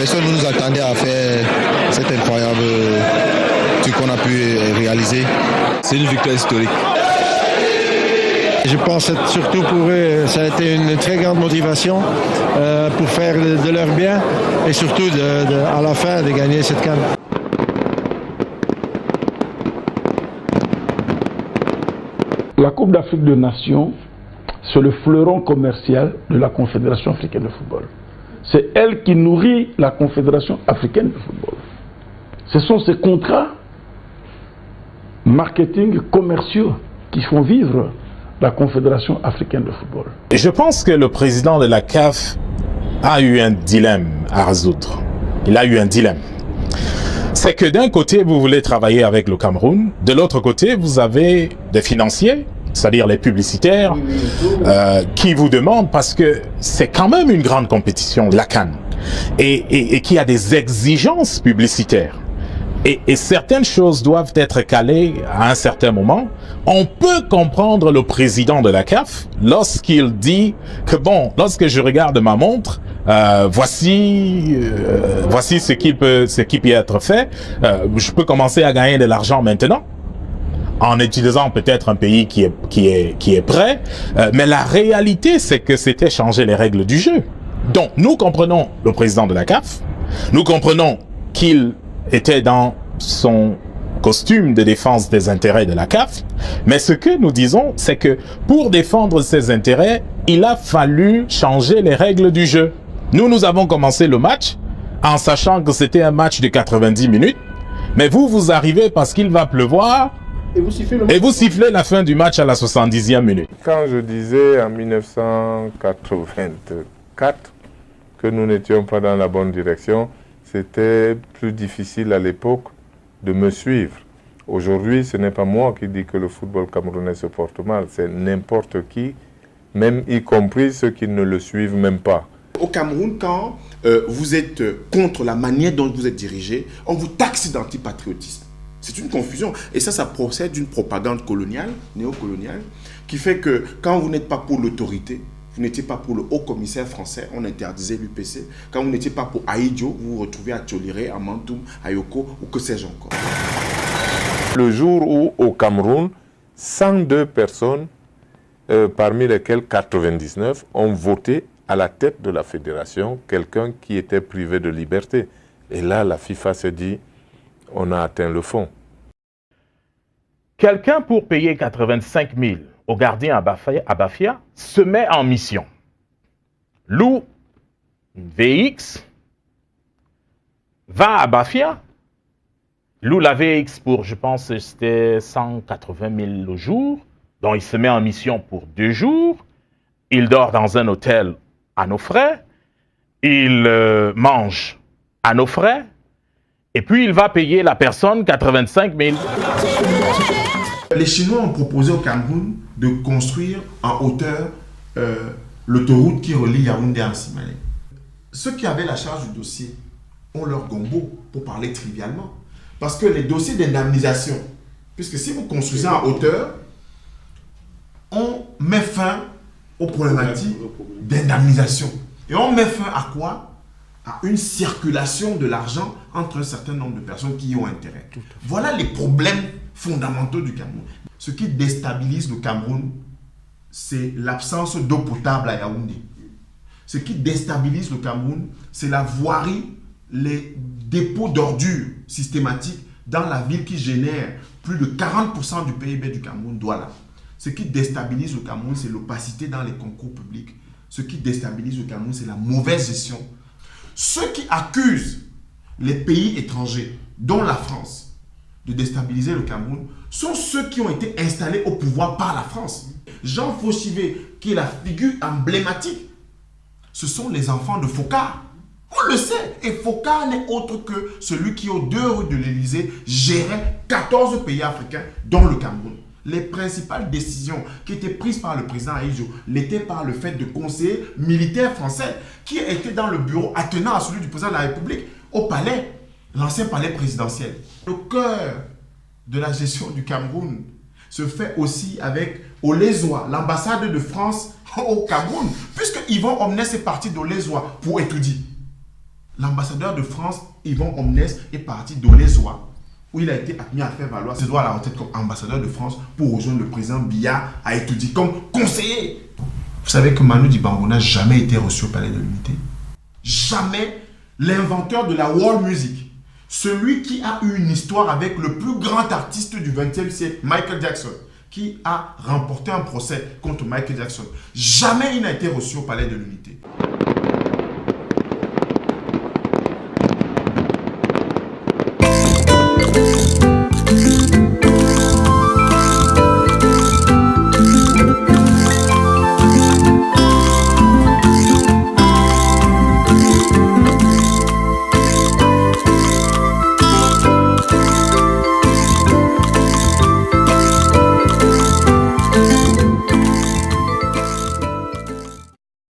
Personne ne nous attendait à faire cet incroyable truc qu'on a pu réaliser. C'est une victoire historique. Je pense que surtout pour eux, ça a été une très grande motivation pour faire de leur bien et surtout à la fin de gagner cette CAN. La Coupe d'Afrique des Nations, c'est le fleuron commercial de la Confédération africaine de football. C'est elle qui nourrit la Confédération africaine de football. Ce sont ces contrats marketing commerciaux qui font vivre la Confédération africaine de football. Je pense que le président de la CAF a eu un dilemme à résoudre. Il a eu un dilemme. C'est que d'un côté, vous voulez travailler avec le Cameroun, de l'autre côté, vous avez des financiers, c'est-à-dire les publicitaires, qui vous demandent, parce que c'est quand même une grande compétition, la CAN, et qui a des exigences publicitaires. Et certaines choses doivent être calées à un certain moment. On peut comprendre le président de la CAF lorsqu'il dit que bon, lorsque je regarde ma montre, voici ce qui peut être fait. Je peux commencer à gagner de l'argent maintenant, en utilisant peut-être un pays qui est prêt. Mais la réalité, c'est que c'était changer les règles du jeu. Donc, nous comprenons le président de la CAF. Nous comprenons qu'il était dans son costume de défense des intérêts de la CAF, mais ce que nous disons, c'est que pour défendre ses intérêts, il a fallu changer les règles du jeu. Nous avons commencé le match en sachant que c'était un match de 90 minutes, mais vous arrivez parce qu'il va pleuvoir et vous sifflez la fin du match à la 70e minute. Quand je disais en 1984 que nous n'étions pas dans la bonne direction, c'était plus difficile à l'époque de me suivre. Aujourd'hui, ce n'est pas moi qui dis que le football camerounais se porte mal, c'est n'importe qui, même y compris ceux qui ne le suivent même pas. Au Cameroun, quand vous êtes contre la manière dont vous êtes dirigé, on vous taxe d'antipatriotisme. C'est une confusion. Et ça procède d'une propagande coloniale, néocoloniale, qui fait que quand vous n'êtes pas pour l'autorité, vous n'étiez pas pour le haut commissaire français, on interdisait l'UPC. Quand vous n'étiez pas pour Aïdjo, vous vous retrouvez à Tcholiré, à Mantoum, à Yoko, ou que sais-je encore. Le jour où, au Cameroun, 102 personnes, parmi lesquelles 99, ont voté à la tête de la fédération quelqu'un qui était privé de liberté. Et là, la FIFA s'est dit, on a atteint le fond. Quelqu'un pour payer 85 000 au gardien à Bafia se met en mission. Loue une VX, va à Bafia, loue la VX pour, je pense, c'était 180 000 le jour. Donc, il se met en mission pour 2 jours. Il dort dans un hôtel à nos frais. Il mange à nos frais. Et puis, il va payer la personne 85 000. Les Chinois ont proposé au Cameroun de construire en hauteur l'autoroute qui relie Yaoundé à Simalé. Ceux qui avaient la charge du dossier ont leur gombo, pour parler trivialement. Parce que les dossiers d'indemnisation, puisque si vous construisez en hauteur, on met fin aux problématiques d'indemnisation. Et on met fin à quoi? À une circulation de l'argent entre un certain nombre de personnes qui y ont intérêt. Voilà les problèmes fondamentaux du Cameroun. Ce qui déstabilise le Cameroun, c'est l'absence d'eau potable à Yaoundé. Ce qui déstabilise le Cameroun, c'est la voirie, les dépôts d'ordures systématiques dans la ville qui génère plus de 40% du PIB du Cameroun, Douala. Ce qui déstabilise le Cameroun, c'est l'opacité dans les concours publics. Ce qui déstabilise le Cameroun, c'est la mauvaise gestion. Ceux qui accusent les pays étrangers, dont la France, de déstabiliser le Cameroun, sont ceux qui ont été installés au pouvoir par la France. Jean Fauchivé, qui est la figure emblématique, ce sont les enfants de Focard. On le sait. Et Focard n'est autre que celui qui, aux 2 rues de l'Élysée, gérait 14 pays africains, dont le Cameroun. Les principales décisions qui étaient prises par le président Aïdjo l'étaient par le fait de conseillers militaires français qui étaient dans le bureau attenant à celui du président de la République au palais, l'ancien palais présidentiel. Le cœur de la gestion du Cameroun se fait aussi avec Olezoa, l'ambassade de France au Cameroun, puisque Yvon Omnes est parti d'Olezoa pour étudier. L'ambassadeur de France, Yvon Omnes, est parti d'Olezoa, où il a été admis à faire valoir ses droits à la retraite comme ambassadeur de France pour rejoindre le président Biya à étudier comme conseiller. Vous savez que Manu Dibango n'a jamais été reçu au Palais de l'Unité. Jamais. L'inventeur de la world music, celui qui a eu une histoire avec le plus grand artiste du XXe siècle, Michael Jackson, qui a remporté un procès contre Michael Jackson. Jamais il n'a été reçu au Palais de l'Unité.